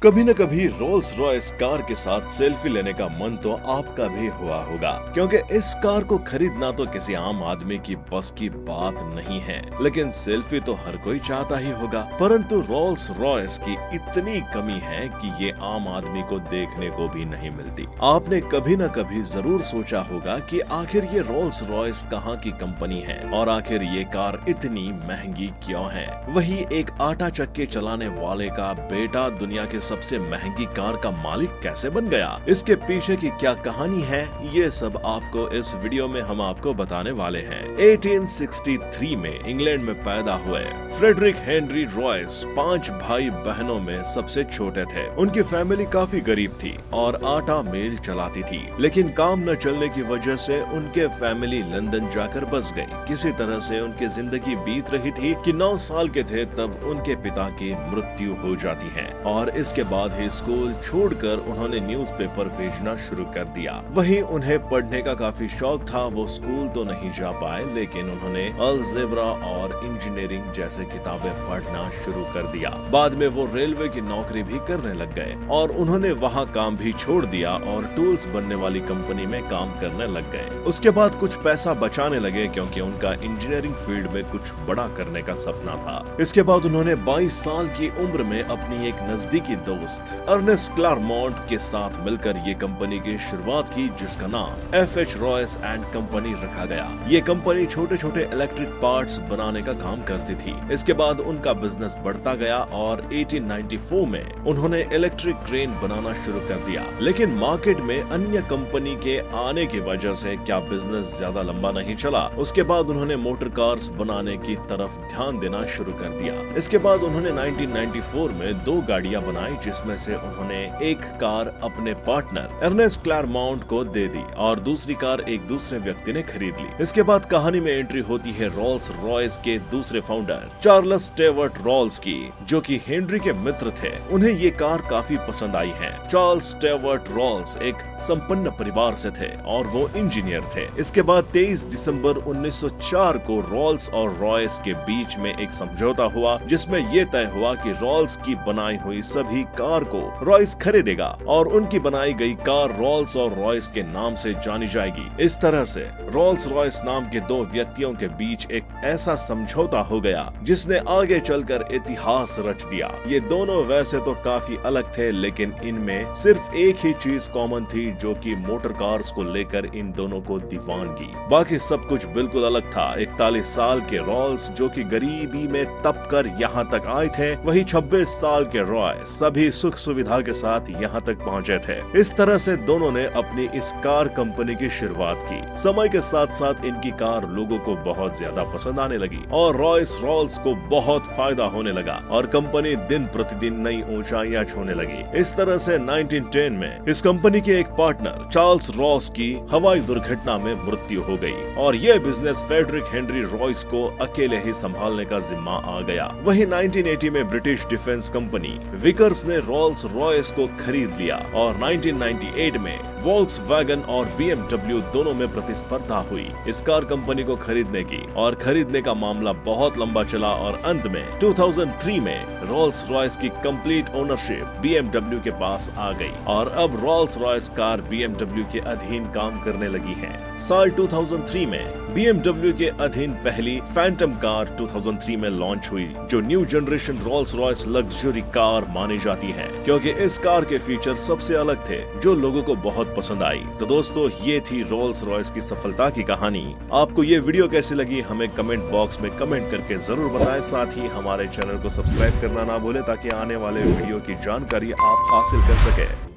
कभी न कभी रोल्स रॉयस कार के साथ सेल्फी लेने का मन तो आपका भी हुआ होगा, क्योंकि इस कार को खरीदना तो किसी आम आदमी की बस की बात नहीं है। लेकिन सेल्फी तो हर कोई चाहता ही होगा, परंतु रोल्स रॉयस की इतनी कमी है कि ये आम आदमी को देखने को भी नहीं मिलती। आपने कभी न कभी जरूर सोचा होगा कि आखिर ये रोल्स रॉयस कहाँ की कंपनी है और आखिर ये कार इतनी महंगी क्यों है। वही एक आटा चक्की चलाने वाले का बेटा दुनिया के सबसे महंगी कार का मालिक कैसे बन गया, इसके पीछे की क्या कहानी है, ये सब आपको इस वीडियो में हम आपको बताने वाले हैं। 1863 में इंग्लैंड में पैदा हुए फ्रेडरिक हेनरी रॉयस 5 भाई बहनों में सबसे छोटे थे। उनकी फैमिली काफी गरीब थी और आटा मिल चलाती थी, लेकिन काम न चलने की वजह से उनके फैमिली लंदन जाकर बस गई। किसी तरह से उनकी जिंदगी बीत रही थी कि 9 साल के थे तब उनके पिता की मृत्यु हो जाती है और इसके बाद ही स्कूल छोड़कर उन्होंने न्यूज़पेपर भेजना शुरू कर दिया। वहीं उन्हें पढ़ने का काफी शौक था। वो स्कूल तो नहीं जा पाए, लेकिन उन्होंने अलजेब्रा और इंजीनियरिंग जैसे किताबें पढ़ना शुरू कर दिया। बाद में वो रेलवे की नौकरी भी करने लग गए और उन्होंने वहाँ काम भी छोड़ दिया और टूल्स बनने वाली कंपनी में काम करने लग गए। उसके बाद कुछ पैसा बचाने लगे, क्योंकि उनका इंजीनियरिंग फील्ड में कुछ बड़ा करने का सपना था। इसके बाद उन्होंने 22 साल की उम्र में अपनी एक नजदीकी दोस्त अर्नेस्ट क्लारमोंट के साथ मिलकर ये कंपनी की शुरुआत की, जिसका नाम F.H. रॉयस एंड कंपनी रखा गया। ये कंपनी छोटे छोटे इलेक्ट्रिक पार्ट्स बनाने का काम करती थी। इसके बाद उनका बिजनेस बढ़ता गया और 1894 में उन्होंने इलेक्ट्रिक क्रेन बनाना शुरू कर दिया। लेकिन मार्केट में अन्य कंपनी के आने की वजह से क्या बिजनेस ज्यादा लंबा नहीं चला। उसके बाद उन्होंने मोटर कार्स बनाने की तरफ ध्यान देना शुरू कर दिया। इसके बाद उन्होंने 1994 में 2 गाड़ियां बनाई, जिसमें से उन्होंने एक कार अपने पार्टनर अर्नेस्ट क्लारमोंट को दे दी और दूसरी कार एक दूसरे व्यक्ति ने खरीद ली। इसके बाद कहानी में एंट्री होती है रोल्स रॉयस के दूसरे फाउंडर चार्ल्स स्टेवर्ट रोल्स की, जो कि हेनरी के मित्र थे। उन्हें ये कार काफी पसंद आई है। चार्ल्स स्टेवर्ट रोल्स एक संपन्न परिवार से थे और वो इंजीनियर थे। इसके बाद 23 दिसंबर 1904 को रोल्स और रॉयस के बीच में एक समझौता हुआ, जिसमें ये तय हुआ कि रोल्स की बनाई हुई सभी कार को रॉयस खरीदेगा और उनकी बनाई गई कार रोल्स और रॉयस के नाम से जानी जाएगी। इस तरह से रोल्स रॉयस नाम के 2 व्यक्तियों के बीच एक ऐसा समझौता हो गया जिसने आगे चलकर इतिहास रच दिया। ये दोनों वैसे तो काफी अलग थे, लेकिन इनमें सिर्फ एक ही चीज कॉमन थी, जो कि मोटर कार्स को लेकर इन दोनों को दीवानगी। बाकी सब कुछ बिल्कुल अलग था। 41 साल के रोल्स, जो कि गरीबी में तप कर यहाँ तक आए थे, वही 26 साल के रॉयस सभी सुख सुविधा के साथ यहाँ तक पहुँचे थे। इस तरह से दोनों ने अपनी इस कार कंपनी की शुरुआत की। समय के साथ साथ इनकी कार लोगों को बहुत ज्यादा पसंद आने लगी और रॉयस रोल्स को बहुत फायदा होने लगा और कंपनी दिन प्रतिदिन नई ऊंचाइयां छूने लगी। इस तरह से 1910 में इस कंपनी के एक पार्टनर चार्ल्स रॉस की हवाई दुर्घटना में मृत्यु हो गई और यह बिजनेस फ्रेडरिक हेनरी रॉयस को अकेले ही संभालने का जिम्मा आ गया। वही 1980 में ब्रिटिश डिफेंस कंपनी विकर्स ने रोल्स रॉयस को खरीद लिया और 1998 में वोल्क्सवैगन और BMW दोनों में प्रतिस्पर्धा हुई इस कार कंपनी को खरीदने की, और खरीदने का मामला बहुत लंबा चला और अंत में 2003 में रोल्स रॉयस की कंप्लीट ओनरशिप BMW के पास आ गई और अब रोल्स रॉयस कार BMW के अधीन काम करने लगी है। साल 2003 में BMW के अधीन पहली फैंटम कार 2003 में लॉन्च हुई, जो new generation Rolls Royce luxury car मानी जाती है, क्योंकि इस कार के फीचर सबसे अलग थे जो लोगों को बहुत पसंद आई। तो दोस्तों, ये थी रोल्स रॉयस की सफलता की कहानी। आपको ये वीडियो कैसी लगी हमें कमेंट बॉक्स में कमेंट करके जरूर बताएं। साथ ही हमारे चैनल को सब्सक्राइब करना ना भूलें, ताकि आने वाले वीडियो की जानकारी आप हासिल कर सके।